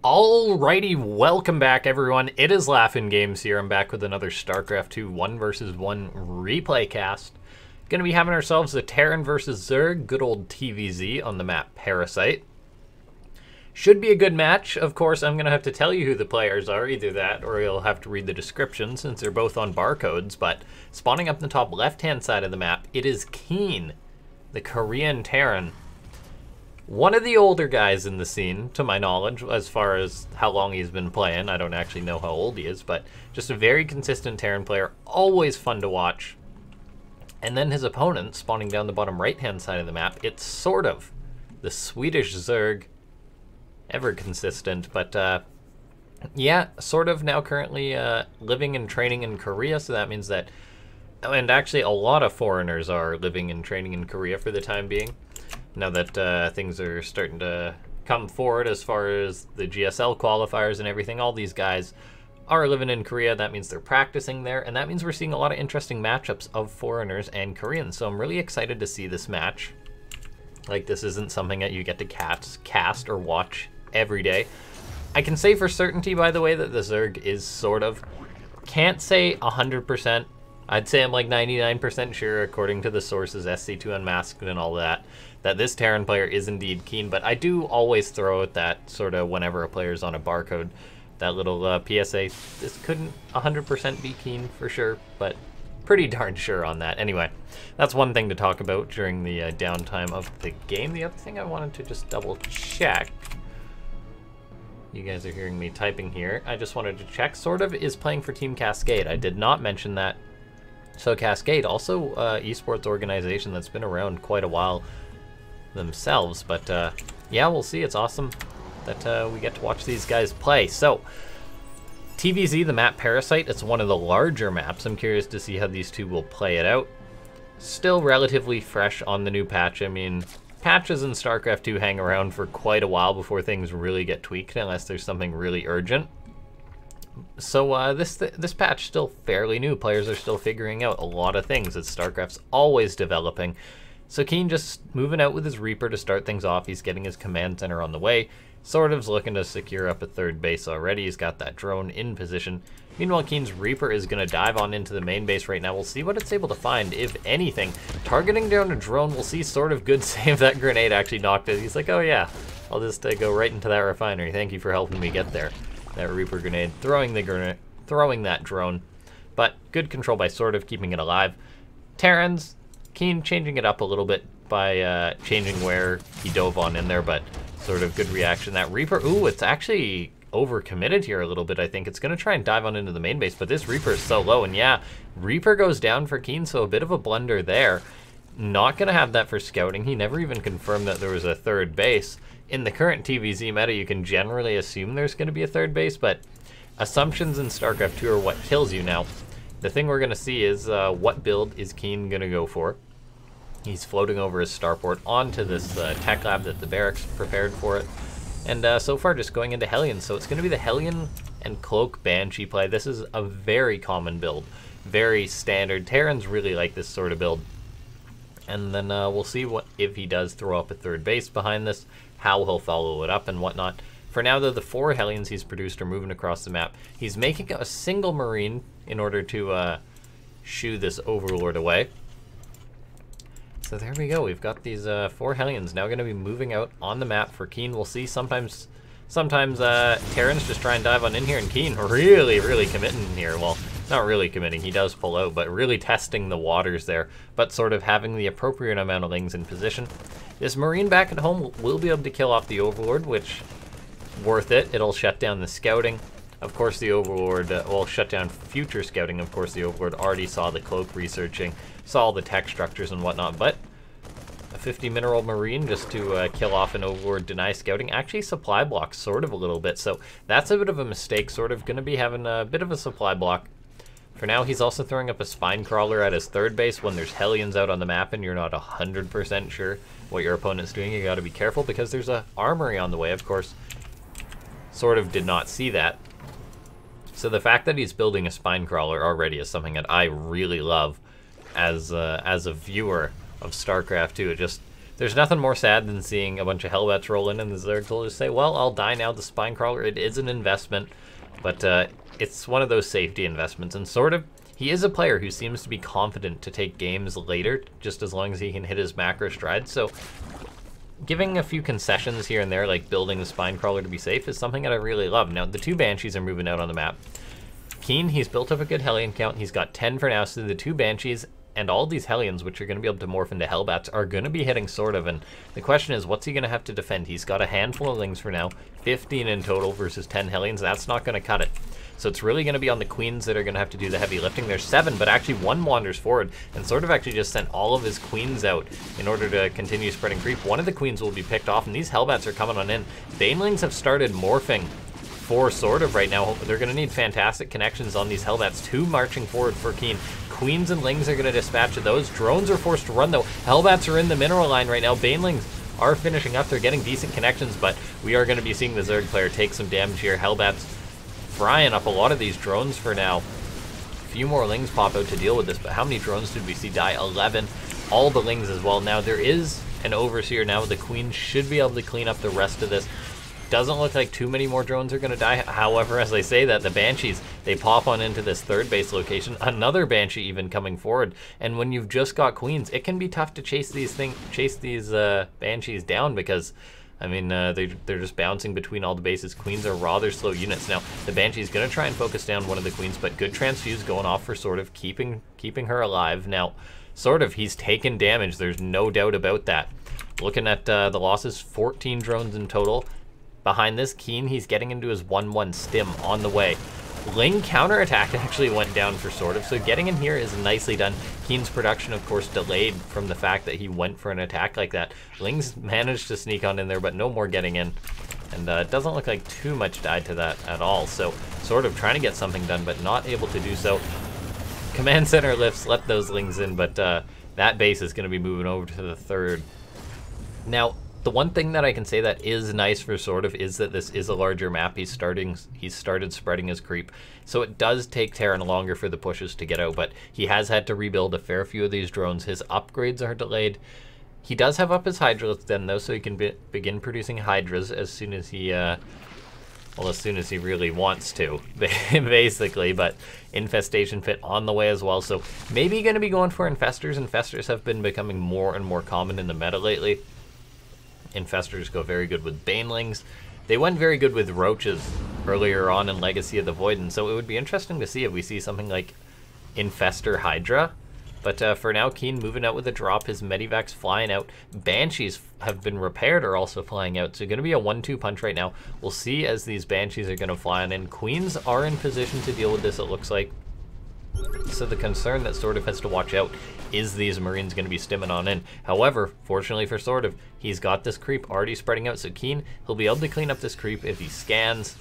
Alrighty, welcome back everyone. It is LaughNgamez here. I'm back with another Starcraft 2 1 vs 1 replay cast. Gonna be having ourselves a Terran versus Zerg, good old TvZ on the map Parasite. Should be a good match. Of course, I'm gonna have to tell you who the players are, either that or you'll have to read the description since they're both on barcodes. But spawning up in the top left-hand side of the map, it is KeeN, the Korean Terran. One of the older guys in the scene, to my knowledge, as far as how long he's been playing. I don't actually know how old he is, but just a very consistent Terran player, always fun to watch. And then his opponent, spawning down the bottom right-hand side of the map, it's SortOf, the Swedish Zerg. Ever consistent, but yeah, SortOf now currently living and training in Korea, so that means that, and actually a lot of foreigners are living and training in Korea for the time being. Now that things are starting to come forward as far as the GSL qualifiers and everything, all these guys are living in Korea. That means they're practicing there, and that means we're seeing a lot of interesting matchups of foreigners and Koreans. So I'm really excited to see this match. Like, this isn't something that you get to cast or watch every day. I can say for certainty, by the way, that the Zerg is SortOf. Can't say 100%. I'd say I'm like 99% sure, according to the sources, SC2 Unmasked and all that, that this Terran player is indeed KeeN, but I do always throw out that sort of whenever a player's on a barcode, that little PSA, this couldn't 100% be KeeN for sure, but pretty darn sure on that. Anyway, that's one thing to talk about during the downtime of the game. The other thing I wanted to just double check, you guys are hearing me typing here, I just wanted to check, SortOf is playing for Team Cascade. I did not mention that. So Cascade, also esports organization that's been around quite a while themselves, but yeah, we'll see. It's awesome that we get to watch these guys play. So TvZ, the map Parasite, it's one of the larger maps. I'm curious to see how these two will play it out. Still relatively fresh on the new patch. I mean, patches in StarCraft 2 hang around for quite a while before things really get tweaked, unless there's something really urgent. So this patch still fairly new. Players are still figuring out a lot of things as StarCraft's always developing. So KeeN just moving out with his Reaper to start things off. He's getting his command center on the way. SortOf's looking to secure up a third base already. He's got that drone in position. Meanwhile, KeeN's Reaper is going to dive on into the main base right now. We'll see what it's able to find, if anything. Targeting down a drone, we'll see SortOf good save. That grenade actually knocked it. He's like, oh yeah, I'll just go right into that refinery. Thank you for helping me get there. That Reaper grenade, throwing that drone. But good control by SortOf, keeping it alive. Terrans, KeeN changing it up a little bit by changing where he dove on in there, but SortOf good reaction. That Reaper, ooh, it's actually overcommitted here a little bit. I think it's going to try and dive on into the main base, but this Reaper is so low, and yeah, Reaper goes down for KeeN, so a bit of a blunder there. Not going to have that for scouting. He never even confirmed that there was a third base. In the current TvZ meta, you can generally assume there's going to be a third base, but assumptions in StarCraft 2 are what kills you now. The thing we're going to see is what build is KeeN going to go for. He's floating over his starport onto this tech lab that the barracks prepared for it. And so far just going into Hellion. So it's going to be the Hellion and Cloak Banshee play. This is a very common build. Very standard. Terrans really like this sort of build. And then we'll see what if he does throw up a third base behind this, how he'll follow it up and whatnot. For now, though, the 4 Hellions he's produced are moving across the map. He's making a single Marine in order to shoo this Overlord away. So there we go. We've got these 4 Hellions now going to be moving out on the map for KeeN. We'll see. Sometimes Terrans just try and dive on in here, and KeeN really committing here. Well, not really committing. He does pull out, but really testing the waters there, but sort of having the appropriate amount of lings in position. This Marine back at home will be able to kill off the Overlord, which, worth it. It'll shut down the scouting. Of course, the Overlord will shut down future scouting. Of course, the Overlord already saw the cloak researching, saw the tech structures and whatnot, but a 50 mineral Marine just to kill off an Overlord, deny scouting, actually supply blocks SortOf a little bit, so that's a bit of a mistake. SortOf going to be having a bit of a supply block. For now, he's also throwing up a Spine Crawler at his third base when there's Hellions out on the map and you're not 100% sure what your opponent's doing. You got to be careful because there's a armory on the way, of course. SortOf did not see that. So the fact that he's building a Spine Crawler already is something that I really love as a viewer of StarCraft 2. It just there's nothing more sad than seeing a bunch of Hellbats roll in and the Zerg will just say, well, I'll die now. The Spinecrawler, it is an investment, but it's one of those safety investments. And sort of, he is a player who seems to be confident to take games later, just as long as he can hit his macro stride. So giving a few concessions here and there, like building the Spinecrawler to be safe, is something that I really love. Now, the 2 Banshees are moving out on the map. KeeN, he's built up a good Hellion count. He's got 10 for now, so the 2 Banshees and all these Hellions, which are going to be able to morph into Hellbats, are going to be hitting SortOf. And the question is, what's he going to have to defend? He's got a handful of Lings for now, 15 in total versus 10 Hellions. That's not going to cut it. So it's really going to be on the Queens that are going to have to do the heavy lifting. There's 7, but actually 1 wanders forward, and SortOf actually just sent all of his Queens out in order to continue spreading creep. One of the Queens will be picked off, and these Hellbats are coming on in. Banelings have started morphing for SortOf right now. They're going to need fantastic connections on these Hellbats. 2 marching forward for KeeN. Queens and Lings are going to dispatch of those. Drones are forced to run, though. Hellbats are in the mineral line right now. Banelings are finishing up. They're getting decent connections, but we are going to be seeing the Zerg player take some damage here. Hellbats frying up a lot of these drones for now. A few more Lings pop out to deal with this, but how many drones did we see die? 11. All the Lings as well. Now, there is an Overseer now. The Queen should be able to clean up the rest of this. Doesn't look like too many more drones are going to die. However, as I say that, the Banshees, they pop on into this 3rd base location. Another Banshee even coming forward. And when you've just got Queens, it can be tough to chase these Banshees down, because I mean, they're just bouncing between all the bases. Queens are rather slow units. Now, the Banshee's going to try and focus down one of the Queens, but good transfuse going off for SortOf, keeping her alive. Now, SortOf, he's taken damage. There's no doubt about that. Looking at the losses, 14 drones in total. Behind this, KeeN, he's getting into his 1-1 stim on the way. Ling counterattack actually went down for SortOf, so getting in here is nicely done. KeeN's production, of course, delayed from the fact that he went for an attack like that. Ling's managed to sneak on in there, but no more getting in. And it doesn't look like too much died to that at all. So SortOf trying to get something done, but not able to do so. Command center lifts, let those Lings in, but that base is going to be moving over to the 3rd. Now, the one thing that I can say that is nice for SortOf is that this is a larger map. He's started spreading his creep, so it does take Terran longer for the pushes to get out, but he has had to rebuild a fair few of these drones. His upgrades are delayed. He does have up his Hydra then, though, so he can begin producing Hydras as soon as he, well, as soon as he really wants to, basically, but Infestation Fit on the way as well, so maybe going to be going for Infestors. Infestors have been becoming more and more common in the meta lately. Infestors go very good with Banelings. They went very good with Roaches earlier on in Legacy of the Void, and so it would be interesting to see if we see something like Infestor Hydra. But for now, KeeN moving out with a drop, his Medivacs flying out. Banshees have been repaired, are also flying out, so going to be a 1-2 punch right now. We'll see as these Banshees are going to fly on in. Queens are in position to deal with this, it looks like. So the concern that SortOf has to watch out is these Marines going to be stimming on in. However, fortunately for SortOf, he's got this creep already spreading out, so KeeN, he'll be able to clean up this creep if he scans.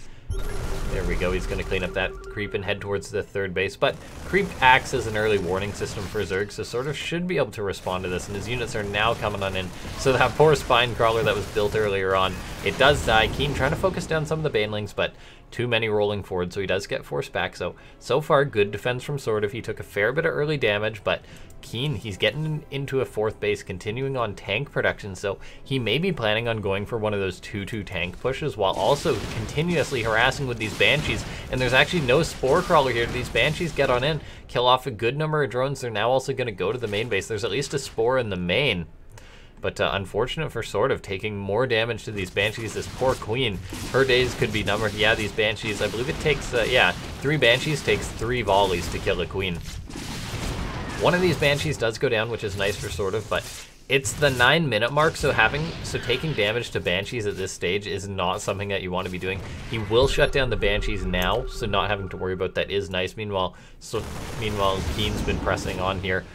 There we go, he's going to clean up that creep and head towards the 3rd base. But creep acts as an early warning system for Zerg, so SortOf should be able to respond to this, and his units are now coming on in. So that poor Spinecrawler that was built earlier on, it does die. KeeN trying to focus down some of the Banelings, but too many rolling forward, so he does get forced back. So far, good defense from SortOf. He took a fair bit of early damage, but KeeN, he's getting into a 4th base, continuing on tank production, so he may be planning on going for one of those 2-2 tank pushes while also continuously harassing with these Banshees. And there's actually no Spore Crawler here. These Banshees get on in, kill off a good number of drones. They're now also going to go to the main base. There's at least a Spore in the main. But unfortunate for SortOf, taking more damage to these Banshees. This poor Queen, her days could be numbered. Yeah, these Banshees, I believe it takes, 3 Banshees takes 3 volleys to kill a Queen. One of these Banshees does go down, which is nice for SortOf, but it's the 9-minute mark, so taking damage to Banshees at this stage is not something that you want to be doing. He will shut down the Banshees now, so not having to worry about that is nice. Meanwhile, KeeN's been pressing on here.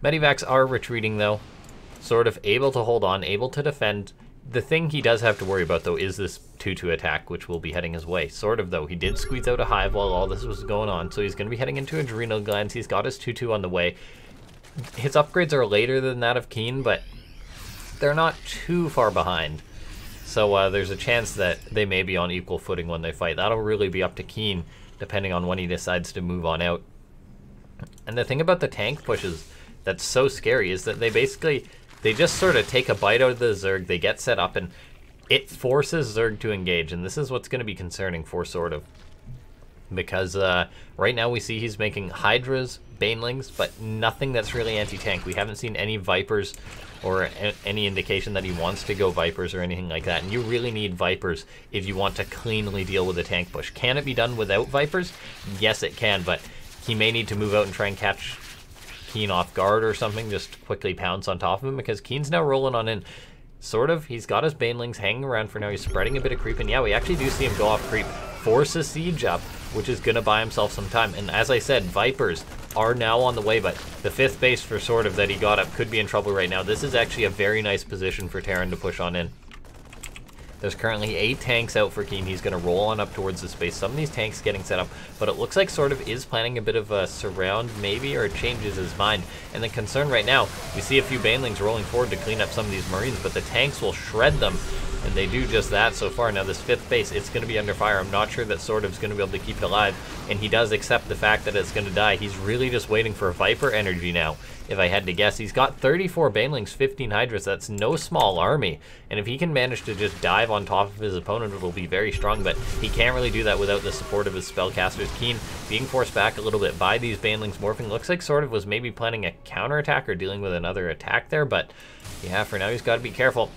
Medivacs are retreating, though. SortOf able to hold on, able to defend. The thing he does have to worry about, though, is this 2-2 attack, which will be heading his way. SortOf, though, he did squeeze out a Hive while all this was going on, so he's going to be heading into Adrenal Glands. He's got his 2-2 on the way. His upgrades are later than that of KeeN, but they're not too far behind. So there's a chance that they may be on equal footing when they fight. That'll really be up to KeeN, depending on when he decides to move on out. And the thing about the tank pushes, that's so scary is that they just sort of take a bite out of the Zerg, they get set up, and it forces Zerg to engage, and this is what's going to be concerning for SortOf. Because right now we see he's making Hydras, Banelings, but nothing that's really anti-tank. We haven't seen any Vipers or any indication that he wants to go Vipers or anything like that. And you really need Vipers if you want to cleanly deal with a tank push. Can it be done without Vipers? Yes, it can, but he may need to move out and try and catch KeeN off guard or something, just quickly pounce on top of him, because KeeN's now rolling on in. SortOf, he's got his Banelings hanging around for now. He's spreading a bit of creep, and yeah, we actually do see him go off creep, force a siege up, which is going to buy himself some time. And as I said, Vipers are now on the way, but the 5th base for SortOf that he got up could be in trouble right now. This is actually a very nice position for Terran to push on in. There's currently 8 tanks out for KeeN. He's going to roll on up towards the space. Some of these tanks getting set up, but it looks like SortOf is planning a bit of a surround maybe, or changes his mind. And the concern right now, we see a few Banelings rolling forward to clean up some of these Marines, but the tanks will shred them. And they do just that so far. Now this 5th base, it's going to be under fire. I'm not sure that SortOf's going to be able to keep it alive. And he does accept the fact that it's going to die. He's really just waiting for Viper energy now, if I had to guess. He's got 34 Banelings, 15 Hydras. That's no small army. And if he can manage to just dive on top of his opponent, it'll be very strong. But he can't really do that without the support of his spellcasters. KeeN being forced back a little bit by these Banelings morphing. Looks like SortOf was maybe planning a counterattack or dealing with another attack there. But yeah, for now he's got to be careful.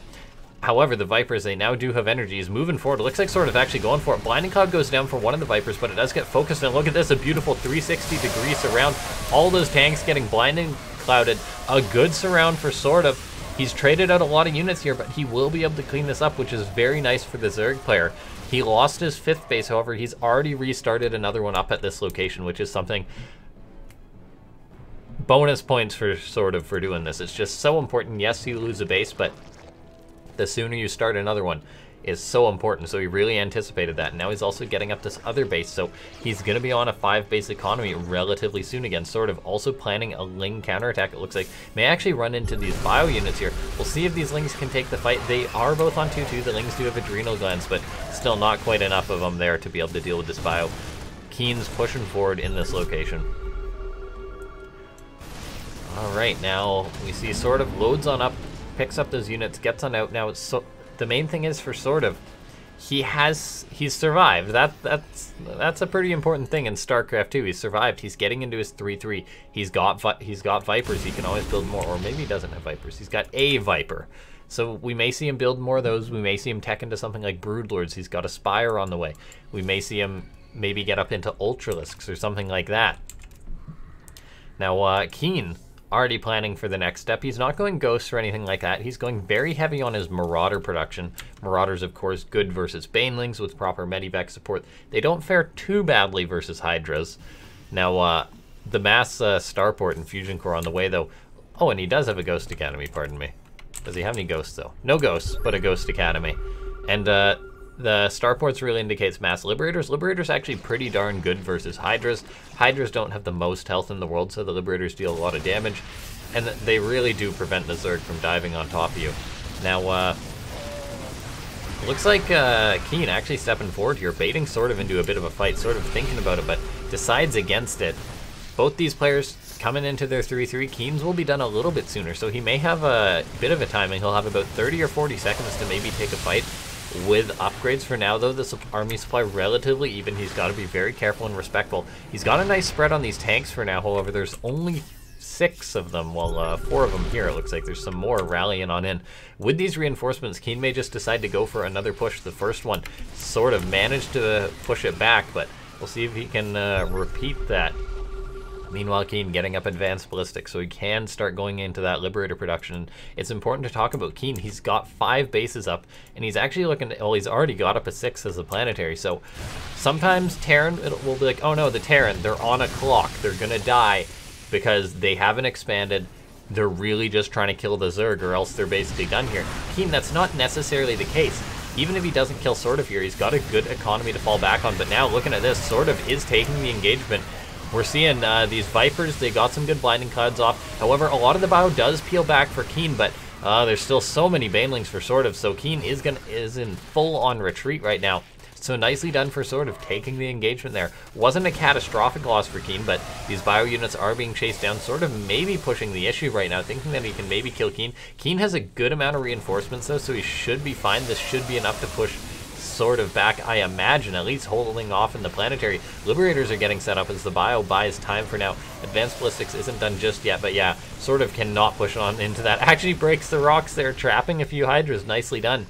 However, the Vipers, they now do have energy. He's moving forward. It looks like SortOf actually going for it. Blinding Cloud goes down for one of the Vipers, but it does get focused. And look at this, a beautiful 360-degree surround. All those tanks getting blinding clouded. A good surround for SortOf. He's traded out a lot of units here, but he will be able to clean this up, which is very nice for the Zerg player. He lost his 5th base, however, he's already restarted another one up at this location, which is something... bonus points for SortOf for doing this. It's just so important. Yes, you lose a base, but the sooner you start another one is so important. So he really anticipated that. Now he's also getting up this other base, so he's going to be on a 5-base economy relatively soon again. SortOf also planning a Ling counterattack, it looks like. May actually run into these bio units here. We'll see if these Lings can take the fight. They are both on 2-2. The Lings do have adrenal glands, but still not quite enough of them there to be able to deal with this bio. KeeN's pushing forward in this location. Alright, now we see SortOf loads on up, picks up those units, gets on out. Now it's the main thing is for SortOf, he's survived. That's a pretty important thing in Starcraft 2. He's survived. He's getting into his 3-3. He's got Vipers. He can always build more, or maybe he doesn't have Vipers. He's got a Viper. So we may see him build more of those. We may see him tech into something like Broodlords. He's got a Spire on the way. We may see him maybe get up into Ultralisks or something like that. Now KeeN already planning for the next step. He's not going Ghosts or anything like that. He's going very heavy on his Marauder production. Marauders, of course, good versus Banelings with proper Medivac support. They don't fare too badly versus Hydras. Now, the mass Starport and Fusion Core on the way, though. Oh, and he does have a Ghost Academy, pardon me. Does he have any Ghosts, though? No Ghosts, but a Ghost Academy. And the Starports really indicates mass Liberators. Liberators actually pretty darn good versus Hydras. Hydras don't have the most health in the world, so the Liberators deal a lot of damage. And they really do prevent the Zerg from diving on top of you. Now, looks like KeeN actually stepping forward here, baiting SortOf into a bit of a fight, sort of thinking about it, but decides against it. Both these players coming into their 3-3. KeeN's will be done a little bit sooner, so he may have a bit of a timing. He'll have about 30 or 40 seconds to maybe take a fight. With upgrades for now, though, the army supply relatively even. He's got to be very careful and respectful. He's got a nice spread on these tanks for now. However, there's only 6 of them. Well, 4 of them here. It looks like there's some more rallying on in. With these reinforcements, KeeN may just decide to go for another push. The first one sort of managed to push it back, but we'll see if he can repeat that. Meanwhile, KeeN getting up advanced ballistics, so he can start going into that Liberator production. It's important to talk about KeeN. He's got 5 bases up, and he's actually looking to, well, he's already got up a 6 as a planetary, so sometimes Terran will be like, oh no, the Terran, they're on a clock. They're gonna die because they haven't expanded. They're really just trying to kill the Zerg, or else they're basically done here. KeeN, that's not necessarily the case. Even if he doesn't kill SortOf here, he's got a good economy to fall back on, but now looking at this, SortOf is taking the engagement. We're seeing these Vipers, they got some good blinding clouds off. However, a lot of the bio does peel back for KeeN, but there's still so many Banelings for SortOf, so KeeN is in full-on retreat right now. So nicely done for SortOf taking the engagement there. Wasn't a catastrophic loss for KeeN, but these bio units are being chased down. SortOf maybe pushing the issue right now, thinking that he can maybe kill KeeN. KeeN has a good amount of reinforcements though, so he should be fine. This should be enough to push SortOf back, I imagine, at least holding off in the planetary. Liberators are getting set up as the bio buys time for now. Advanced ballistics isn't done just yet, but yeah, SortOf cannot push on into that. Actually breaks the rocks there, trapping a few Hydras. Nicely done.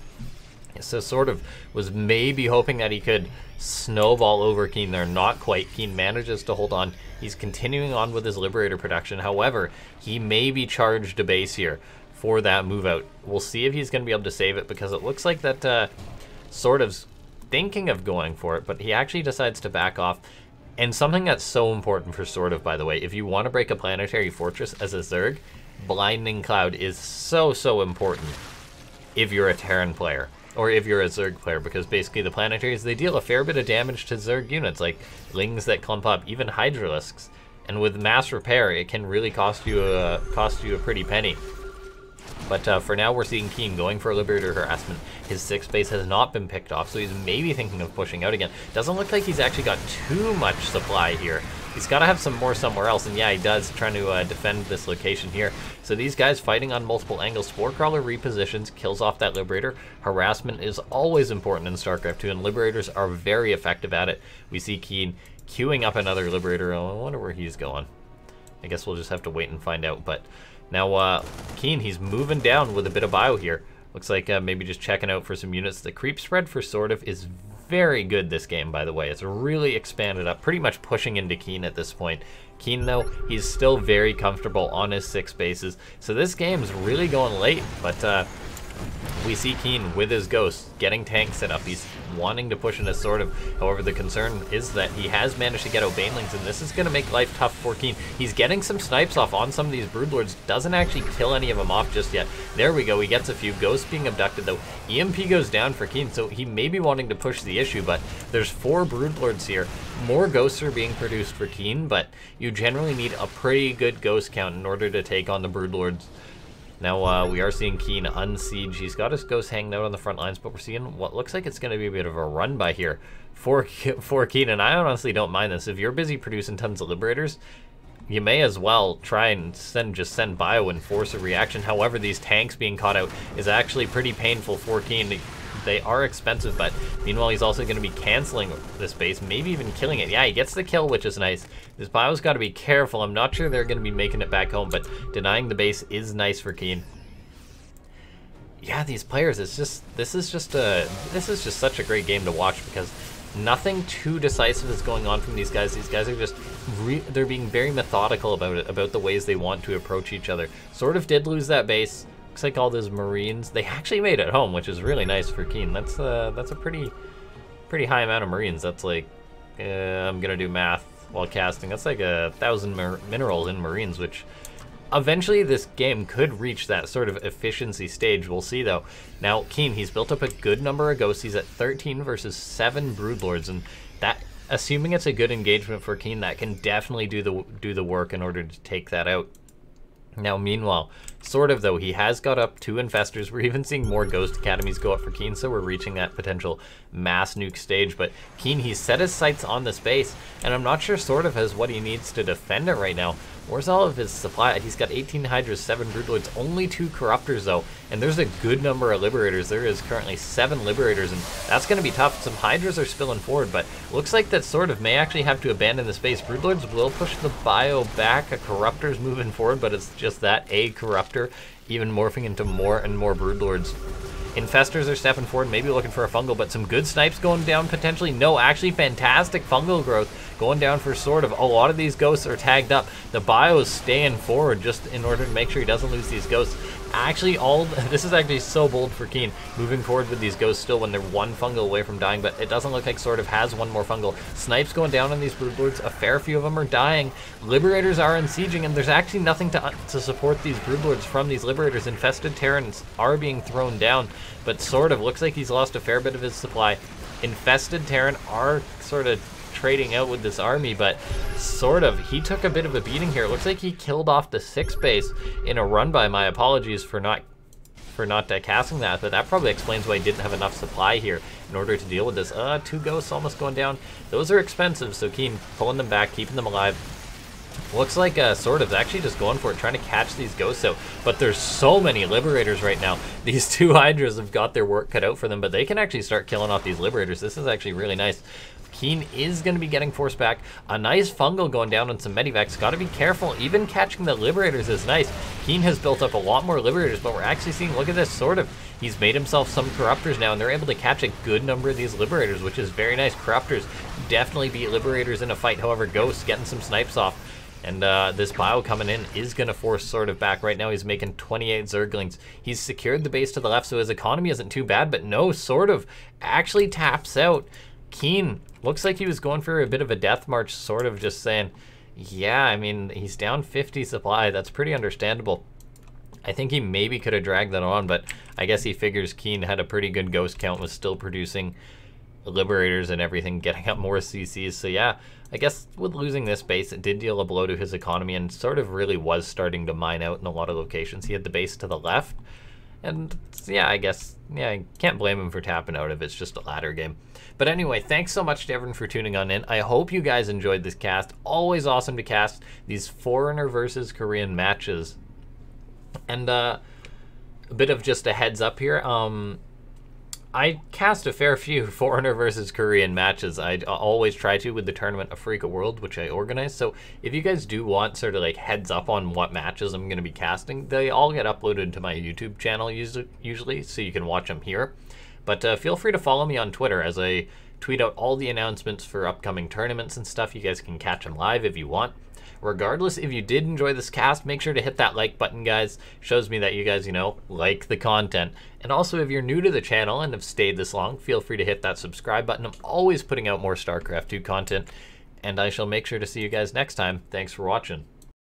So SortOf was maybe hoping that he could snowball over KeeN there. Not quite. KeeN manages to hold on. He's continuing on with his Liberator production. However, he may be charged a base here for that move out. We'll see if he's going to be able to save it, because it looks like that SortOf's thinking of going for it, but he actually decides to back off. And something that's so important for SortOf, by the way, if you want to break a planetary fortress as a Zerg, Blinding Cloud is so important if you're a Terran player. Or if you're a Zerg player, because basically the planetaries, they deal a fair bit of damage to Zerg units, like Lings that clump up, even Hydralisks. And with mass repair, it can really cost you a pretty penny. But for now, we're seeing KeeN going for a Liberator harassment. His 6th base has not been picked off, so he's maybe thinking of pushing out again. Doesn't look like he's actually got too much supply here. He's got to have some more somewhere else, and yeah, he does, trying to defend this location here. So these guys fighting on multiple angles. Spore Crawler repositions, kills off that Liberator. Harassment is always important in StarCraft 2, and Liberators are very effective at it. We see KeeN queuing up another Liberator. Oh, I wonder where he's going. I guess we'll just have to wait and find out. But now KeeN, he's moving down with a bit of bio here. Looks like maybe just checking out for some units. The creep spread for SortOf is very good this game, by the way. It's really expanded up, pretty much pushing into KeeN at this point. KeeN, though, he's still very comfortable on his 6 bases. So this game's really going late, but we see KeeN with his Ghost getting tanks set up. He's wanting to push into SortOf. However, the concern is that he has managed to get out Banelings, and this is going to make life tough for KeeN. He's getting some snipes off on some of these Broodlords. Doesn't actually kill any of them off just yet. There we go. He gets a few. Ghosts being abducted, though. EMP goes down for KeeN, so he may be wanting to push the issue, but there's 4 Broodlords here. More Ghosts are being produced for KeeN, but you generally need a pretty good Ghost count in order to take on the Broodlords. Now, we are seeing KeeN unsiege. He's got his Ghost hanging out on the front lines, but we're seeing what looks like it's going to be a bit of a run by here for KeeN, and I honestly don't mind this. If you're busy producing tons of Liberators, you may as well try and just send bio and force a reaction. However, these tanks being caught out is actually pretty painful for KeeN. They are expensive, but meanwhile, he's also going to be canceling this base, maybe even killing it. Yeah, he gets the kill, which is nice. This bio's got to be careful. I'm not sure they're going to be making it back home, but denying the base is nice for KeeN. Yeah, these players, this is just such a great game to watch, because nothing too decisive is going on from these guys. These guys are just, they're being very methodical about it, about the ways they want to approach each other. SortOf did lose that base. Looks like all those Marines, they actually made it home, which is really nice for KeeN. That's a pretty high amount of Marines. That's like, I'm gonna do math while casting. That's like 1,000 minerals in Marines, which eventually this game could reach that sort of efficiency stage. We'll see though. Now KeeN, he's built up a good number of Ghosts. He's at 13 versus 7 Broodlords, and that, assuming it's a good engagement for KeeN, that can definitely do the work in order to take that out. Now, meanwhile, SortOf, though, he has got up 2 Infestors. We're even seeing more Ghost Academies go up for KeeN, so we're reaching that potential mass nuke stage. But KeeN, he's set his sights on the space, and I'm not sure SortOf has what he needs to defend it right now. Where's all of his supply? He's got 18 Hydras, 7 Broodlords, only 2 Corruptors, though, and there's a good number of Liberators. There is currently 7 Liberators, and that's going to be tough. Some Hydras are spilling forward, but looks like that SortOf may actually have to abandon the space. Broodlords will push the bio back. A Corruptor's moving forward, but it's just that, a Corruptor, even morphing into more and more Broodlords. Infestors are stepping forward, maybe looking for a fungal, but some good snipes going down potentially. No, actually fantastic fungal growth going down for SortOf. A lot of these Ghosts are tagged up. The bio is staying forward just in order to make sure he doesn't lose these Ghosts. Actually, this is actually so bold for KeeN, moving forward with these Ghosts still when they're 1 fungal away from dying, but it doesn't look like SortOf has 1 more fungal. Snipes going down on these Broodlords, a fair few of them are dying. Liberators are unsieging, and there's actually nothing to support these Broodlords from these Liberators. Infested Terrans are being thrown down, but SortOf looks like he's lost a fair bit of his supply. Infested Terran are sort of trading out with this army, but SortOf, he took a bit of a beating here. It looks like he killed off the 6th base in a run by. My apologies for not for not casting that, but that probably explains why he didn't have enough supply here in order to deal with this. 2 ghosts almost going down. Those are expensive, so KeeN pulling them back, keeping them alive. Looks like SortOf's actually just going for it, trying to catch these ghosts out. But there's so many Liberators right now. These 2 Hydras have got their work cut out for them, but they can actually start killing off these Liberators. This is actually really nice. KeeN is going to be getting forced back. A nice fungal going down on some Medivacs. Got to be careful. Even catching the Liberators is nice. KeeN has built up a lot more Liberators, but we're actually seeing, look at this, SortOf. He's made himself some Corruptors now, and they're able to catch a good number of these Liberators, which is very nice. Corruptors definitely beat Liberators in a fight. However, Ghosts getting some snipes off. And this bio coming in is going to force SortOf back. Right now he's making 28 Zerglings. He's secured the base to the left, so his economy isn't too bad. But no, SortOf actually taps out. KeeN looks like he was going for a bit of a death march, SortOf just saying, yeah, I mean, he's down 50 supply. That's pretty understandable. I think he maybe could have dragged that on, but I guess he figures KeeN had a pretty good ghost count, was still producing Liberators and everything, getting up more CCs. So yeah, I guess with losing this base, it did deal a blow to his economy and SortOf really was starting to mine out in a lot of locations. He had the base to the left, and yeah, I guess, yeah, I can't blame him for tapping out if it's just a ladder game. But anyway, thanks so much to everyone for tuning on in. I hope you guys enjoyed this cast. Always awesome to cast these Foreigner versus Korean matches. And a bit of just a heads up here. I cast a fair few Foreigner versus Korean matches. I always try to with the Tournament of Freaka World, which I organize. So if you guys do want sort of like heads up on what matches I'm going to be casting, they all get uploaded to my YouTube channel usually, so you can watch them here. But feel free to follow me on Twitter as I tweet out all the announcements for upcoming tournaments and stuff. You guys can catch them live if you want. Regardless, if you did enjoy this cast, make sure to hit that like button, guys. Shows me that you guys, you know, like the content. And also, if you're new to the channel and have stayed this long, feel free to hit that subscribe button. I'm always putting out more StarCraft 2 content, and I shall make sure to see you guys next time. Thanks for watching.